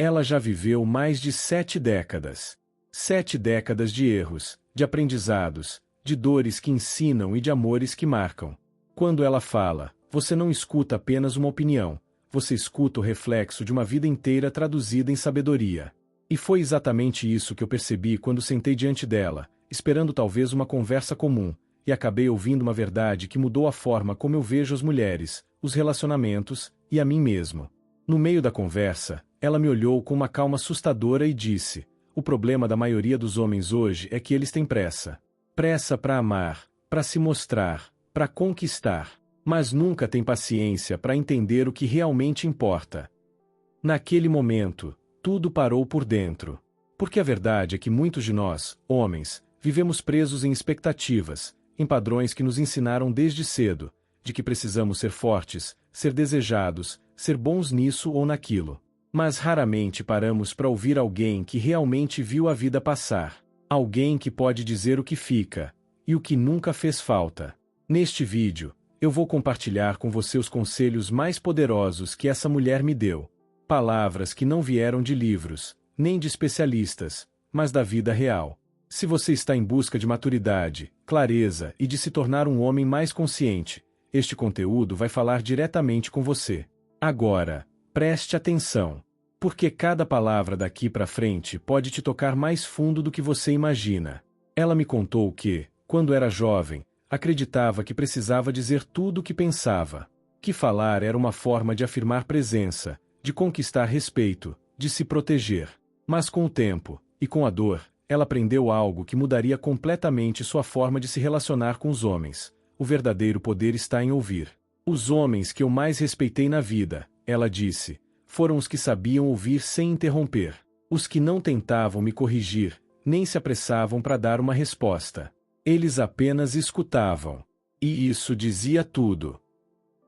Ela já viveu mais de 7 décadas. 7 décadas de erros, de aprendizados, de dores que ensinam e de amores que marcam. Quando ela fala, você não escuta apenas uma opinião, você escuta o reflexo de uma vida inteira traduzida em sabedoria. E foi exatamente isso que eu percebi quando sentei diante dela, esperando talvez uma conversa comum, e acabei ouvindo uma verdade que mudou a forma como eu vejo as mulheres, os relacionamentos, e a mim mesmo. No meio da conversa, ela me olhou com uma calma assustadora e disse: o problema da maioria dos homens hoje é que eles têm pressa. Pressa para amar, para se mostrar, para conquistar, mas nunca têm paciência para entender o que realmente importa. Naquele momento, tudo parou por dentro. Porque a verdade é que muitos de nós, homens, vivemos presos em expectativas, em padrões que nos ensinaram desde cedo, de que precisamos ser fortes, ser desejados, ser bons nisso ou naquilo. Mas raramente paramos para ouvir alguém que realmente viu a vida passar. Alguém que pode dizer o que fica, e o que nunca fez falta. Neste vídeo, eu vou compartilhar com você os conselhos mais poderosos que essa mulher me deu. Palavras que não vieram de livros, nem de especialistas, mas da vida real. Se você está em busca de maturidade, clareza e de se tornar um homem mais consciente, este conteúdo vai falar diretamente com você. Agora, preste atenção, porque cada palavra daqui para frente pode te tocar mais fundo do que você imagina. Ela me contou que, quando era jovem, acreditava que precisava dizer tudo o que pensava, que falar era uma forma de afirmar presença, de conquistar respeito, de se proteger. Mas com o tempo, e com a dor, ela aprendeu algo que mudaria completamente sua forma de se relacionar com os homens. O verdadeiro poder está em ouvir. Os homens que eu mais respeitei na vida, ela disse, foram os que sabiam ouvir sem interromper. Os que não tentavam me corrigir, nem se apressavam para dar uma resposta. Eles apenas escutavam. E isso dizia tudo.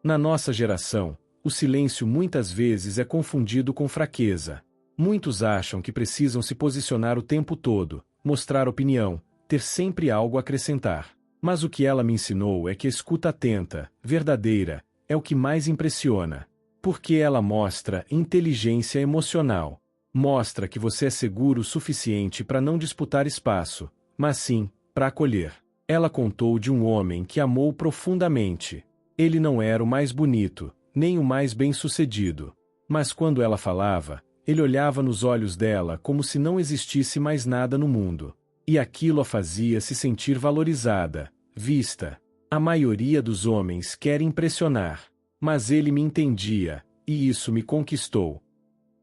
Na nossa geração, o silêncio muitas vezes é confundido com fraqueza. Muitos acham que precisam se posicionar o tempo todo, mostrar opinião, ter sempre algo a acrescentar. Mas o que ela me ensinou é que a escuta atenta, verdadeira, é o que mais impressiona. Porque ela mostra inteligência emocional. Mostra que você é seguro o suficiente para não disputar espaço, mas sim, para acolher. Ela contou de um homem que amou profundamente. Ele não era o mais bonito, nem o mais bem-sucedido. Mas quando ela falava, ele olhava nos olhos dela como se não existisse mais nada no mundo. E aquilo a fazia se sentir valorizada, vista. A maioria dos homens quer impressionar. Mas ele me entendia, e isso me conquistou.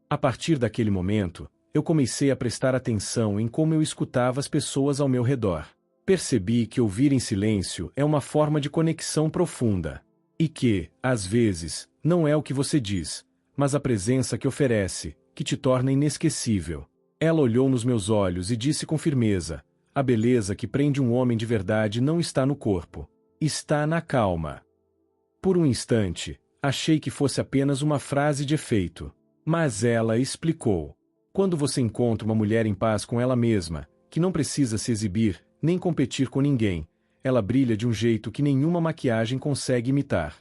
A partir daquele momento, eu comecei a prestar atenção em como eu escutava as pessoas ao meu redor. Percebi que ouvir em silêncio é uma forma de conexão profunda. E que, às vezes, não é o que você diz, mas a presença que oferece, que te torna inesquecível. Ela olhou nos meus olhos e disse com firmeza: a beleza que prende um homem de verdade não está no corpo. Está na calma. Por um instante, achei que fosse apenas uma frase de efeito. Mas ela explicou. Quando você encontra uma mulher em paz com ela mesma, que não precisa se exibir, nem competir com ninguém, ela brilha de um jeito que nenhuma maquiagem consegue imitar.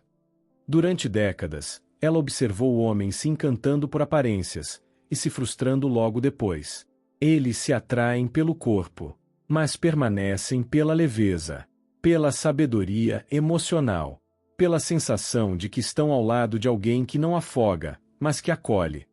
Durante décadas, ela observou homens se encantando por aparências, e se frustrando logo depois. Eles se atraem pelo corpo, mas permanecem pela leveza, pela sabedoria emocional, pela sensação de que estão ao lado de alguém que não afoga, mas que acolhe.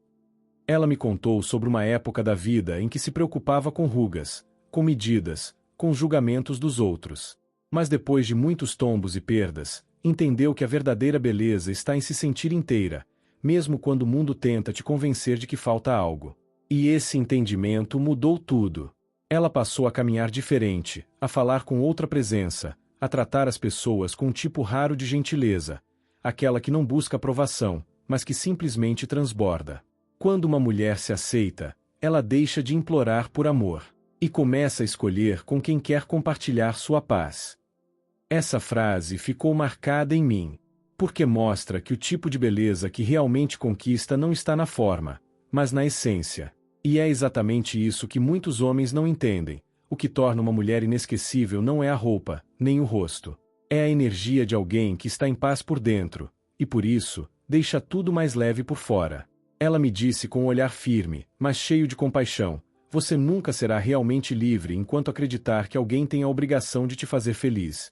Ela me contou sobre uma época da vida em que se preocupava com rugas, com medidas, com os julgamentos dos outros. Mas depois de muitos tombos e perdas, entendeu que a verdadeira beleza está em se sentir inteira, mesmo quando o mundo tenta te convencer de que falta algo. E esse entendimento mudou tudo. Ela passou a caminhar diferente, a falar com outra presença, a tratar as pessoas com um tipo raro de gentileza, aquela que não busca aprovação, mas que simplesmente transborda. Quando uma mulher se aceita, ela deixa de implorar por amor, e começa a escolher com quem quer compartilhar sua paz. Essa frase ficou marcada em mim, porque mostra que o tipo de beleza que realmente conquista não está na forma, mas na essência. E é exatamente isso que muitos homens não entendem. O que torna uma mulher inesquecível não é a roupa, nem o rosto. É a energia de alguém que está em paz por dentro, e por isso, deixa tudo mais leve por fora. Ela me disse com um olhar firme, mas cheio de compaixão: você nunca será realmente livre enquanto acreditar que alguém tem a obrigação de te fazer feliz.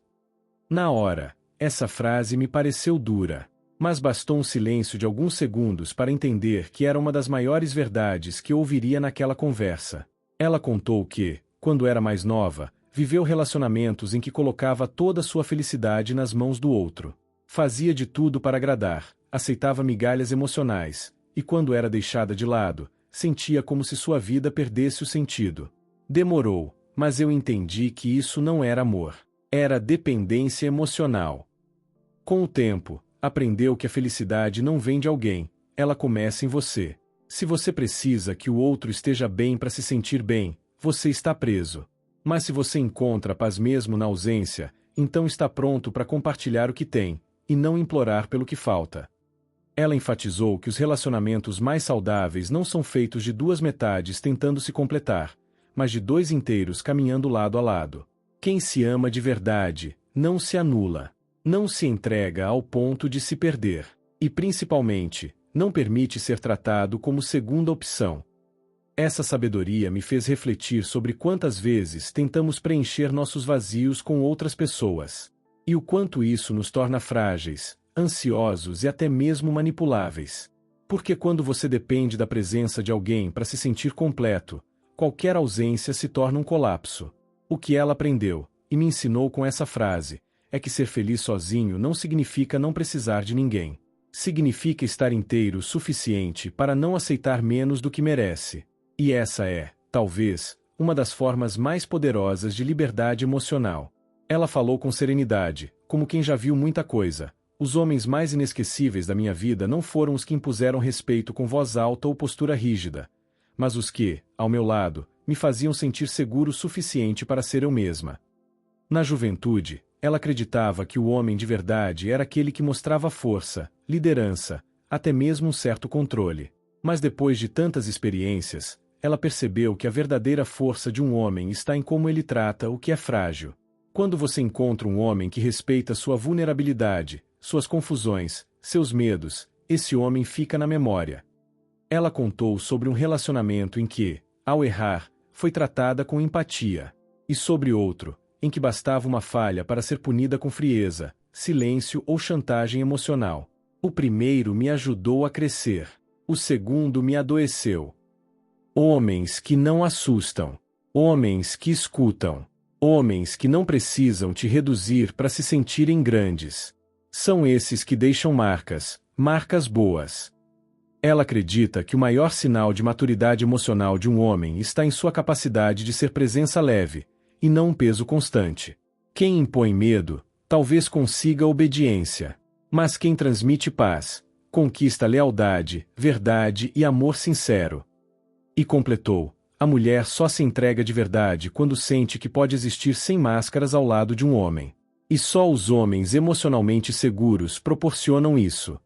Na hora, essa frase me pareceu dura. Mas bastou um silêncio de alguns segundos para entender que era uma das maiores verdades que eu ouviria naquela conversa. Ela contou que, quando era mais nova, viveu relacionamentos em que colocava toda a sua felicidade nas mãos do outro. Fazia de tudo para agradar, aceitava migalhas emocionais, e quando era deixada de lado, sentia como se sua vida perdesse o sentido. Demorou, mas eu entendi que isso não era amor. Era dependência emocional. Com o tempo, aprendeu que a felicidade não vem de alguém, ela começa em você. Se você precisa que o outro esteja bem para se sentir bem, você está preso. Mas se você encontra paz mesmo na ausência, então está pronto para compartilhar o que tem, e não implorar pelo que falta. Ela enfatizou que os relacionamentos mais saudáveis não são feitos de duas metades tentando se completar, mas de dois inteiros caminhando lado a lado. Quem se ama de verdade, não se anula. Não se entrega ao ponto de se perder. E, principalmente, não permite ser tratado como segunda opção. Essa sabedoria me fez refletir sobre quantas vezes tentamos preencher nossos vazios com outras pessoas. E o quanto isso nos torna frágeis, ansiosos e até mesmo manipuláveis. Porque quando você depende da presença de alguém para se sentir completo, qualquer ausência se torna um colapso. O que ela aprendeu, e me ensinou com essa frase, é que ser feliz sozinho não significa não precisar de ninguém. Significa estar inteiro o suficiente para não aceitar menos do que merece. E essa é, talvez, uma das formas mais poderosas de liberdade emocional. Ela falou com serenidade, como quem já viu muita coisa. Os homens mais inesquecíveis da minha vida não foram os que impuseram respeito com voz alta ou postura rígida, mas os que, ao meu lado, me faziam sentir seguro o suficiente para ser eu mesma. Na juventude, ela acreditava que o homem de verdade era aquele que mostrava força, liderança, até mesmo um certo controle. Mas depois de tantas experiências, ela percebeu que a verdadeira força de um homem está em como ele trata o que é frágil. Quando você encontra um homem que respeita sua vulnerabilidade, suas confusões, seus medos, esse homem fica na memória. Ela contou sobre um relacionamento em que, ao errar, foi tratada com empatia. E sobre outro, em que bastava uma falha para ser punida com frieza, silêncio ou chantagem emocional. O primeiro me ajudou a crescer. O segundo me adoeceu. Homens que não assustam. Homens que escutam. Homens que não precisam te reduzir para se sentirem grandes. São esses que deixam marcas, marcas boas. Ela acredita que o maior sinal de maturidade emocional de um homem está em sua capacidade de ser presença leve, e não um peso constante. Quem impõe medo, talvez consiga obediência. Mas quem transmite paz, conquista lealdade, verdade e amor sincero. E completou: a mulher só se entrega de verdade quando sente que pode existir sem máscaras ao lado de um homem. E só os homens emocionalmente seguros proporcionam isso.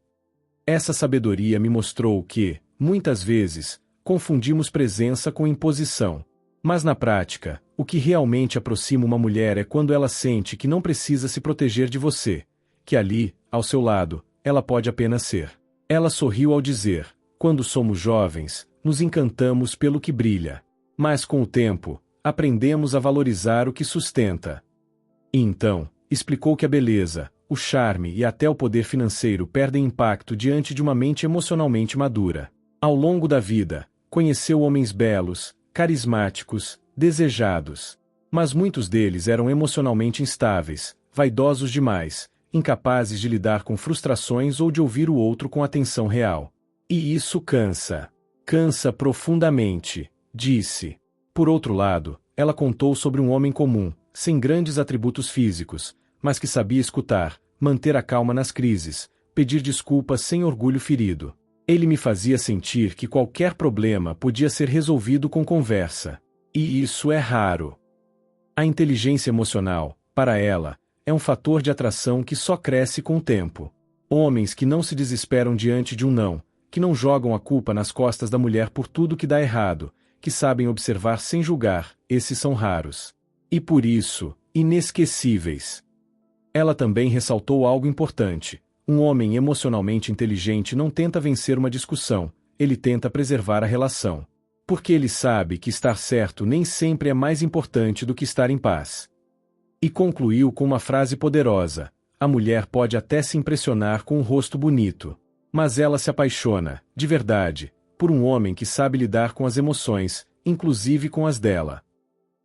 Essa sabedoria me mostrou que, muitas vezes, confundimos presença com imposição. Mas na prática, o que realmente aproxima uma mulher é quando ela sente que não precisa se proteger de você, que ali, ao seu lado, ela pode apenas ser. Ela sorriu ao dizer: quando somos jovens, nos encantamos pelo que brilha. Mas com o tempo, aprendemos a valorizar o que sustenta. E então, explicou que a beleza, o charme e até o poder financeiro perdem impacto diante de uma mente emocionalmente madura. Ao longo da vida, conheceu homens belos, carismáticos, desejados. Mas muitos deles eram emocionalmente instáveis, vaidosos demais, incapazes de lidar com frustrações ou de ouvir o outro com atenção real. E isso cansa. Cansa profundamente, disse. Por outro lado, ela contou sobre um homem comum, sem grandes atributos físicos, mas que sabia escutar, manter a calma nas crises, pedir desculpas sem orgulho ferido. Ele me fazia sentir que qualquer problema podia ser resolvido com conversa. E isso é raro. A inteligência emocional, para ela, é um fator de atração que só cresce com o tempo. Homens que não se desesperam diante de um não, que não jogam a culpa nas costas da mulher por tudo que dá errado, que sabem observar sem julgar, esses são raros. E por isso, inesquecíveis. Ela também ressaltou algo importante. Um homem emocionalmente inteligente não tenta vencer uma discussão, ele tenta preservar a relação. Porque ele sabe que estar certo nem sempre é mais importante do que estar em paz. E concluiu com uma frase poderosa: a mulher pode até se impressionar com um rosto bonito, mas ela se apaixona, de verdade, por um homem que sabe lidar com as emoções, inclusive com as dela.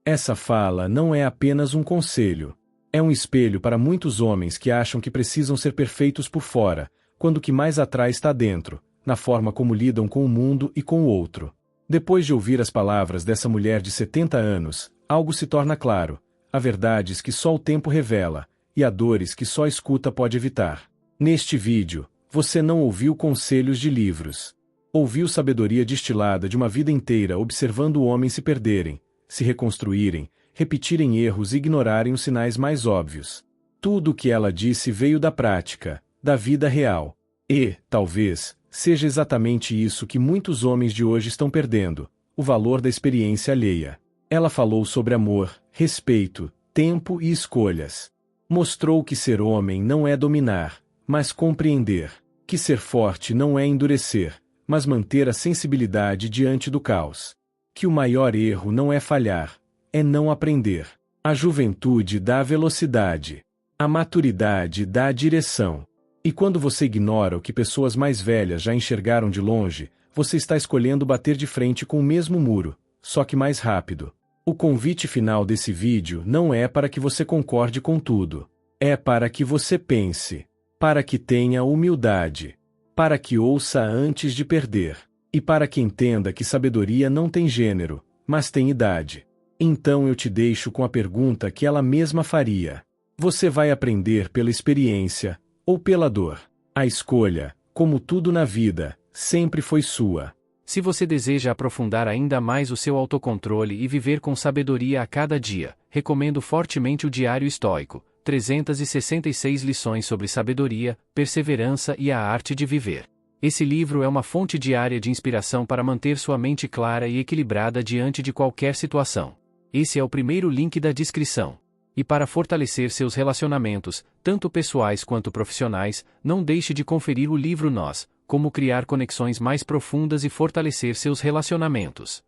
Essa fala não é apenas um conselho. É um espelho para muitos homens que acham que precisam ser perfeitos por fora, quando o que mais atrai está dentro, na forma como lidam com o mundo e com o outro. Depois de ouvir as palavras dessa mulher de 70 anos, algo se torna claro: há verdades que só o tempo revela, e há dores que só a escuta pode evitar. Neste vídeo, você não ouviu conselhos de livros. Ouviu sabedoria destilada de uma vida inteira observando homens se perderem, se reconstruírem, repetirem erros e ignorarem os sinais mais óbvios. Tudo o que ela disse veio da prática, da vida real. E, talvez, seja exatamente isso que muitos homens de hoje estão perdendo: o valor da experiência alheia. Ela falou sobre amor, respeito, tempo e escolhas. Mostrou que ser homem não é dominar, mas compreender. Que ser forte não é endurecer, mas manter a sensibilidade diante do caos. Que o maior erro não é falhar, é não aprender. A juventude dá velocidade. A maturidade dá direção. E quando você ignora o que pessoas mais velhas já enxergaram de longe, você está escolhendo bater de frente com o mesmo muro, só que mais rápido. O convite final desse vídeo não é para que você concorde com tudo. É para que você pense. Para que tenha humildade. Para que ouça antes de perder. E para que entenda que sabedoria não tem gênero, mas tem idade. Então eu te deixo com a pergunta que ela mesma faria. Você vai aprender pela experiência ou pela dor? A escolha, como tudo na vida, sempre foi sua. Se você deseja aprofundar ainda mais o seu autocontrole e viver com sabedoria a cada dia, recomendo fortemente o Diário Estoico, 366 lições sobre sabedoria, perseverança e a arte de viver. Esse livro é uma fonte diária de inspiração para manter sua mente clara e equilibrada diante de qualquer situação. Esse é o primeiro link da descrição. E para fortalecer seus relacionamentos, tanto pessoais quanto profissionais, não deixe de conferir o livro Nós, Como Criar Conexões Mais Profundas e Fortalecer Seus Relacionamentos.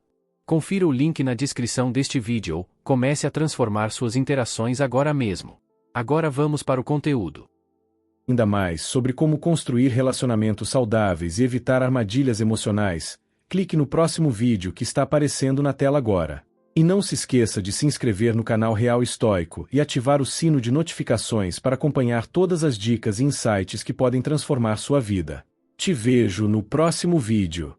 Confira o link na descrição deste vídeo ou comece a transformar suas interações agora mesmo. Agora vamos para o conteúdo. Ainda mais sobre como construir relacionamentos saudáveis e evitar armadilhas emocionais, clique no próximo vídeo que está aparecendo na tela agora. E não se esqueça de se inscrever no canal Real Estoico e ativar o sino de notificações para acompanhar todas as dicas e insights que podem transformar sua vida. Te vejo no próximo vídeo.